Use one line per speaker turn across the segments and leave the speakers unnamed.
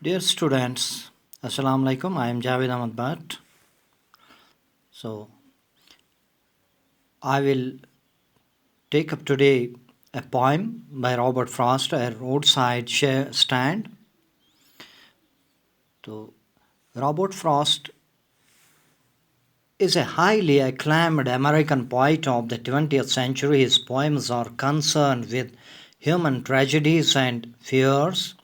Dear students, Assalamu alaikum. I am J A Bhat. So, I will take up today a poem by Robert Frost, A Roadside Stand. So, Robert Frost is a highly acclaimed American poet of the 20th century. His poems are concerned with human tragedies and fears.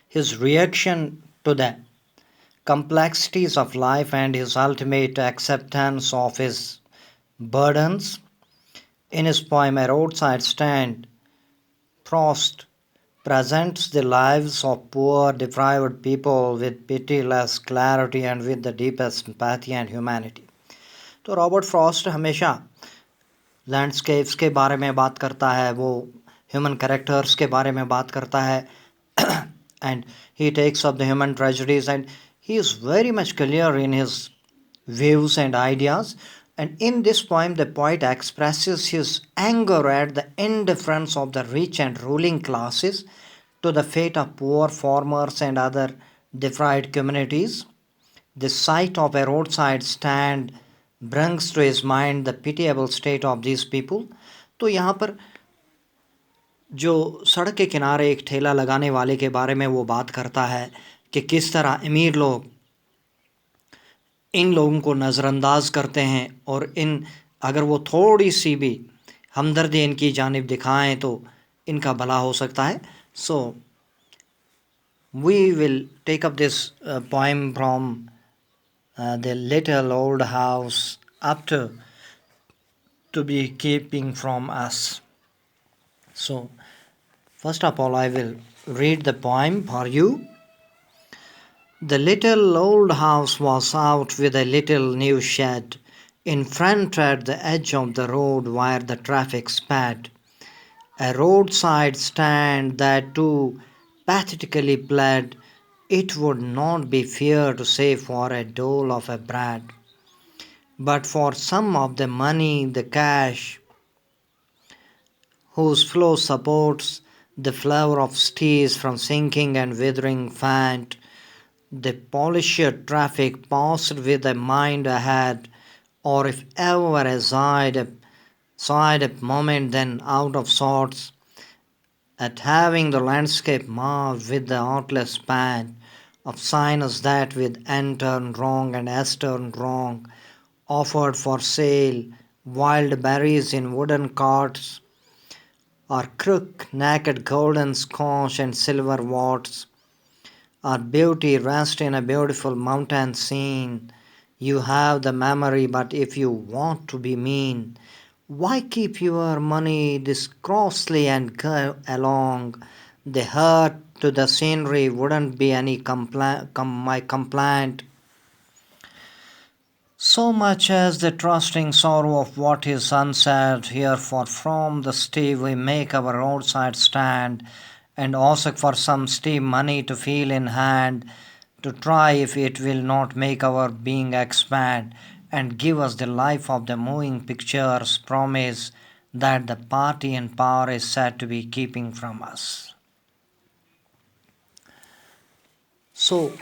His reaction to the complexities of life and his ultimate acceptance of his burdens. In his poem A Roadside Stand, Frost presents the lives of poor, deprived people with pitiless clarity and with the deepest empathy and humanity. तो Robert Frost हमेशा landscapes के बारे में बात करता है, वो human characters के बारे में बात करता है and he takes up the human tragedies, and he is very much clear in his views and ideas. And in this poem, the poet expresses his anger at the indifference of the rich and ruling classes to the fate of poor farmers and other deprived communities. The sight of a roadside stand brings to his mind the pitiable state of these people. तो यहाँ पर जो सड़क के किनारे एक ठेला लगाने वाले के बारे में वो बात करता है कि किस तरह अमीर लोग इन लोगों को नज़रअंदाज करते हैं, और इन अगर वो थोड़ी सी भी हमदर्दी इनकी जानिब दिखाएं तो इनका भला हो सकता है. So we will take up this poem from the little old house after to be keeping from us. So, first of all, I will read the poem for you. The little old house was out with a little new shed in front at the edge of the road where the traffic sped. A roadside stand that too pathetically pled it would not be fair to say for a dole of a bread, but for some of the money, the cash, whose flow supports the flower of stees from sinking and withering faint. The polished traffic passed with a mind ahead, or if ever a sighed a moment then out of sorts, at having the landscape marred with the artless span of signs that with N turn wrong and S turn wrong offered for sale wild berries in wooden carts, or crook naked golden sconch and silver worts, or beauty rest in a beautiful mountain scene. You have the memory, but if you want to be mean, why keep your money this crossly and go along? The hurt to the scenery wouldn't be any my complaint, so much as the trusting sorrow of what is unsaid here. For from the steve we make our roadside stand, and ask for some steve money to feel in hand, to try if it will not make our being expand, and give us the life of the moving pictures promise that the party in power is said to be keeping from us. So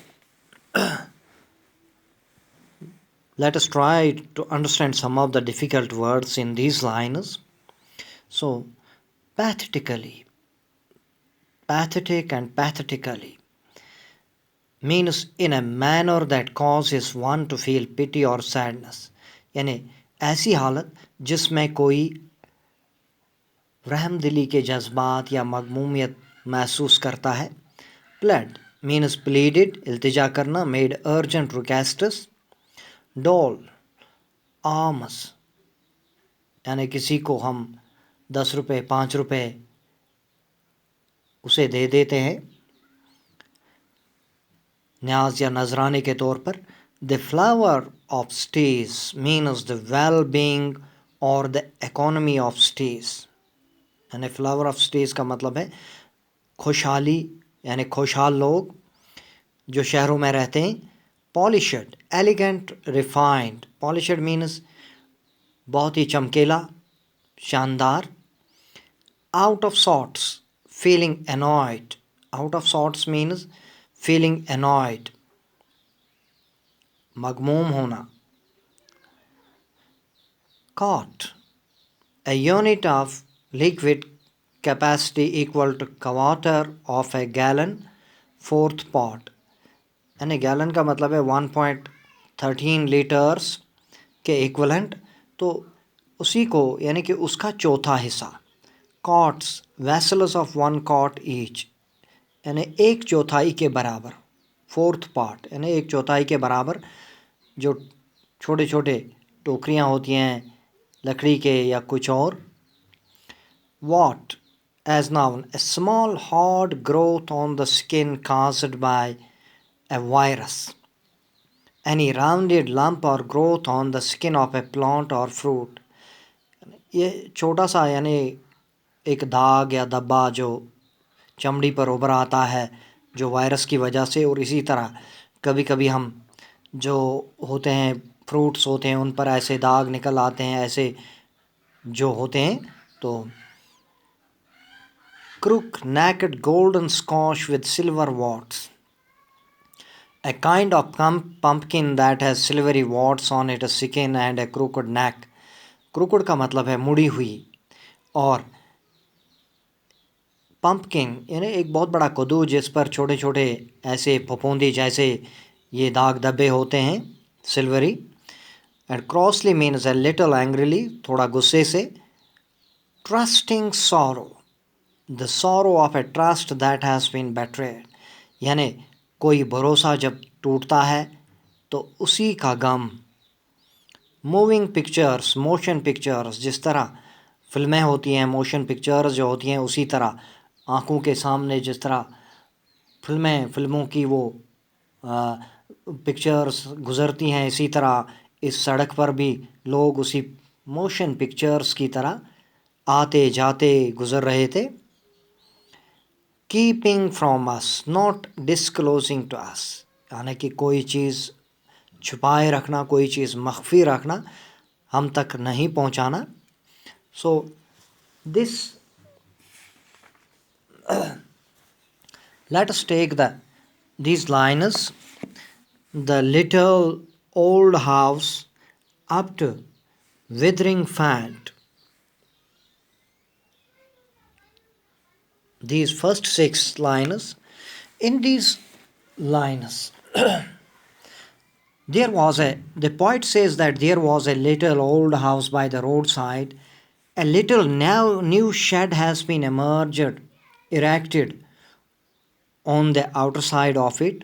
let us try to understand some of the difficult words in these lines. So, pathetically, pathetic and pathetically means in a manner that causes one to feel pity or sadness. यानी ऐसी हालत जिसमें कोई रहमदिली के जज्बात या मगमूमियत महसूस करता है. प्लेड मीन्स प्लीडेड, इल्तिजा करना. Made urgent requests. Doll arms यानी किसी को हम 10 रुपये 5 रुपये उसे दे देते हैं न्याज या नजराने के तौर पर. The flower of stage means the well being और द इकोनॉमी ऑफ स्टेज. यानी फ्लावर ऑफ स्टेज का मतलब है खुशहाली, यानी खुशहाल लोग जो शहरों में रहते हैं. Polished, elegant, refined. Polished means बहुत ही चमकेला, शानदार. Out of sorts, feeling annoyed. Out of sorts means feeling annoyed, मगमूम होना. Quart, a unit of liquid capacity equal to quarter of a gallon, fourth part. यानी गैलन का मतलब है 1.13 लीटर्स के इक्वलेंट. तो उसी को यानी कि उसका चौथा हिस्सा. Quarts, vessels of one quart each, यानी एक चौथाई के बराबर. फोर्थ पार्ट यानी एक चौथाई के बराबर जो छोटे छोटे टोकरियाँ होती हैं लकड़ी के या कुछ और. What as noun, a small hard growth on the skin caused by a virus. Any rounded lump or growth on the skin of a plant or fruit. ये छोटा सा यानी एक दाग या धब्बा जो चमड़ी पर उभर आता है जो वायरस की वजह से. और इसी तरह कभी कभी हम जो होते हैं फ्रूट्स होते हैं उन पर ऐसे दाग निकल आते हैं ऐसे जो होते हैं. तो crook, naked golden squash with silver warts, a kind of pumpkin that has silvery warts on its skin and a crooked neck. crooked का मतलब है मुड़ी हुई और पंपकिन यानी एक बहुत बड़ा कद्दू जिस पर छोटे छोटे ऐसे फफूंदी जैसे ये दाग धब्बे होते हैं silvery. And crossly means a little angrily, थोड़ा गुस्से से. Trusting sorrow, the sorrow of a trust that has been betrayed, यानी कोई भरोसा जब टूटता है तो उसी का गम. मूविंग पिक्चर्स, मोशन पिक्चर्स, जिस तरह फिल्में होती हैं मोशन पिक्चर्स जो होती हैं उसी तरह आँखों के सामने जिस तरह फिल्मों की वो पिक्चर्स गुज़रती हैं इसी तरह इस सड़क पर भी लोग उसी मोशन पिक्चर्स की तरह आते जाते गुज़र रहे थे. Keeping from us, not disclosing to us, यानी कि कोई चीज़ छुपाए रखना, कोई चीज़ मख्फी रखना, हम तक नहीं पहुंचाना. So this let us take these lines. The little old house up to withering fat. These first 6 lines. In these lines the poet says that there was a little old house by the roadside. A little new shed has been erected on the outer side of it,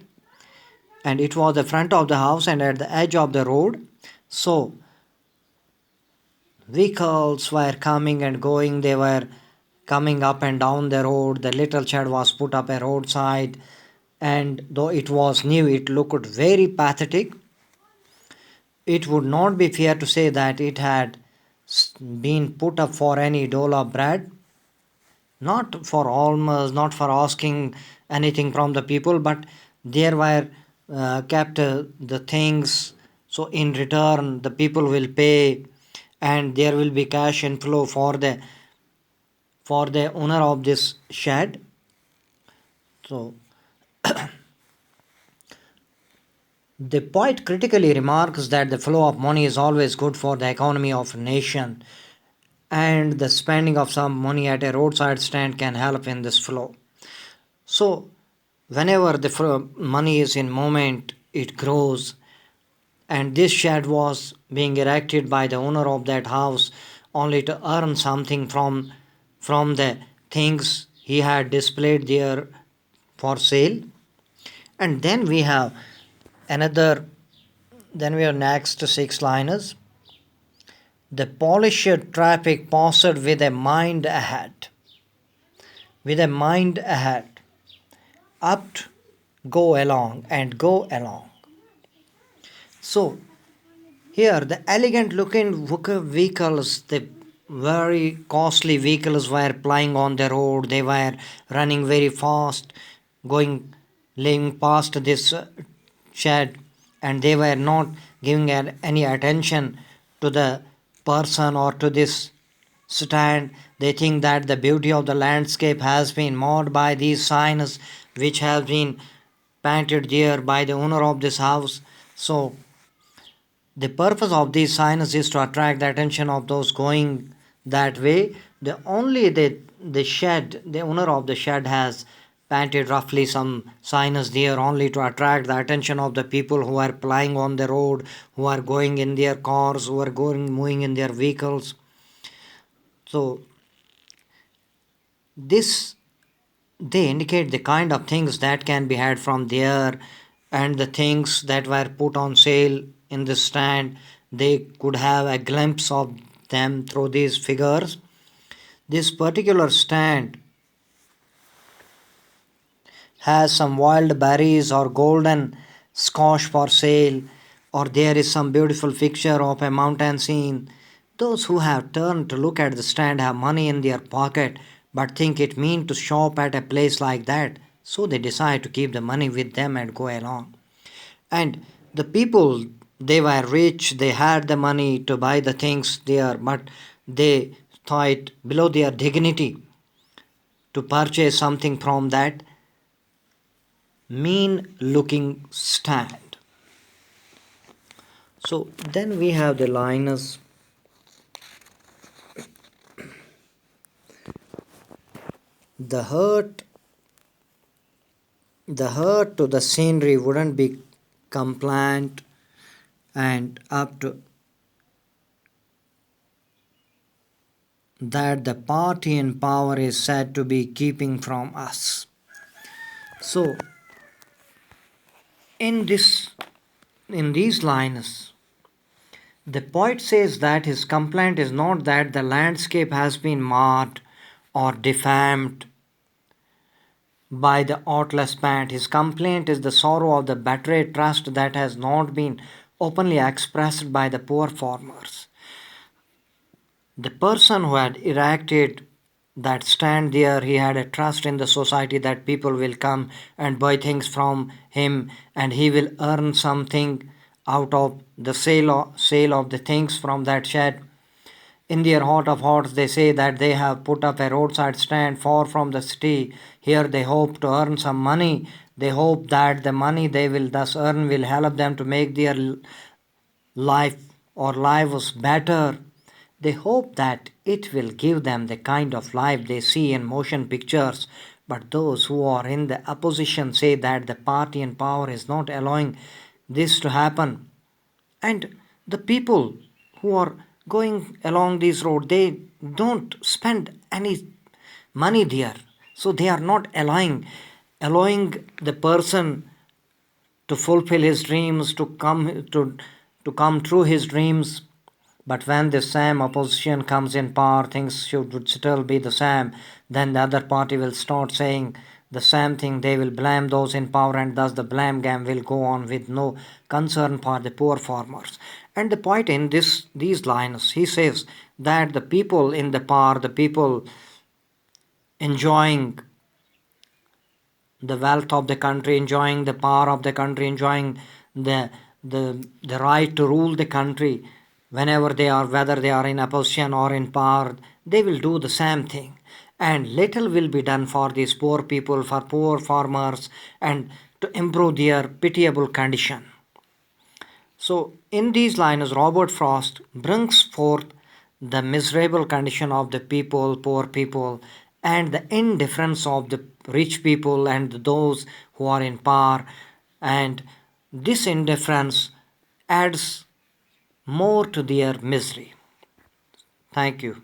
and it was the front of the house and at the edge of the road. So vehicles were coming and going, they were coming up and down the road. The little shed was put up a roadside, and though it was new, it looked very pathetic. It would not be fair to say that it had been put up for any dole of bread, not for alms, not for asking anything from the people, but there were kept the things. So in return, the people will pay, and there will be cash inflow for the owner of this shed. So the poet critically remarks that the flow of money is always good for the economy of a nation, and the spending of some money at a roadside stand can help in this flow. So whenever the money is in movement, it grows. And this shed was being erected by the owner of that house only to earn something from the things he had displayed there for sale. And then we have next 6 liners. The polished traffic passed with a mind ahead. With a mind ahead. Up, go along and go along. So here the elegant looking vehicles, the very costly vehicles were plying on the road. They were running very fast, laying past this shed, and they were not giving any attention to the person or to this stand. They think that the beauty of the landscape has been marred by these signs which have been painted there by the owner of this house. So the purpose of these signs is to attract the attention of those going that way. The shed, the owner of the shed has painted roughly some signs there only to attract the attention of the people who are plying on the road, who are going in their cars, who are going moving in their vehicles. So this they indicate the kind of things that can be had from there, and the things that were put on sale in the stand, they could have a glimpse of them through these figures. This particular stand has some wild berries or golden squash for sale, or there is some beautiful picture of a mountain scene. Those who have turned to look at the stand have money in their pocket but think it mean to shop at a place like that, so they decide to keep the money with them and go along. And the people, they were rich, they had the money to buy the things there, but they thought it below their dignity to purchase something from that mean looking stand. So then we have the liners. The hurt the hurt to the scenery wouldn't be compliant and up to that the party in power is said to be keeping from us. So in this in these lines, the poet says that his complaint is not that the landscape has been marred or defamed by the artless pant. His complaint is the sorrow of the betrayed trust that has not been openly expressed by the poor farmers. The person who had erected that stand there, he had a trust in the society that people will come and buy things from him, and he will earn something out of the sale of the things from that shed. In their heart of hearts, they say that they have put up a roadside stand far from the city. Here they hope to earn some money. They hope that the money they will thus earn will help them to make their life or lives better. They hope that it will give them the kind of life they see in motion pictures. But those who are in the opposition say that the party in power is not allowing this to happen. And the people who are going along this road, they don't spend any money there. So they are not allowing the person to fulfill his dreams, to come true his dreams. But when the same opposition comes in power, things should still be the same. Then the other party will start saying the same thing. They will blame those in power, and thus the blame game will go on with no concern for the poor farmers. And the point in these lines, he says that the people in the power, the people enjoying the wealth of the country, enjoying the power of the country, enjoying the the right to rule the country, whenever they are, whether they are in opposition or in power, they will do the same thing. And little will be done for these poor people, for poor farmers, and to improve their pitiable condition. So, in these lines, Robert Frost brings forth the miserable condition of the people, poor people, and the indifference of the rich people and those who are in power. And this indifference adds more to their misery. Thank you.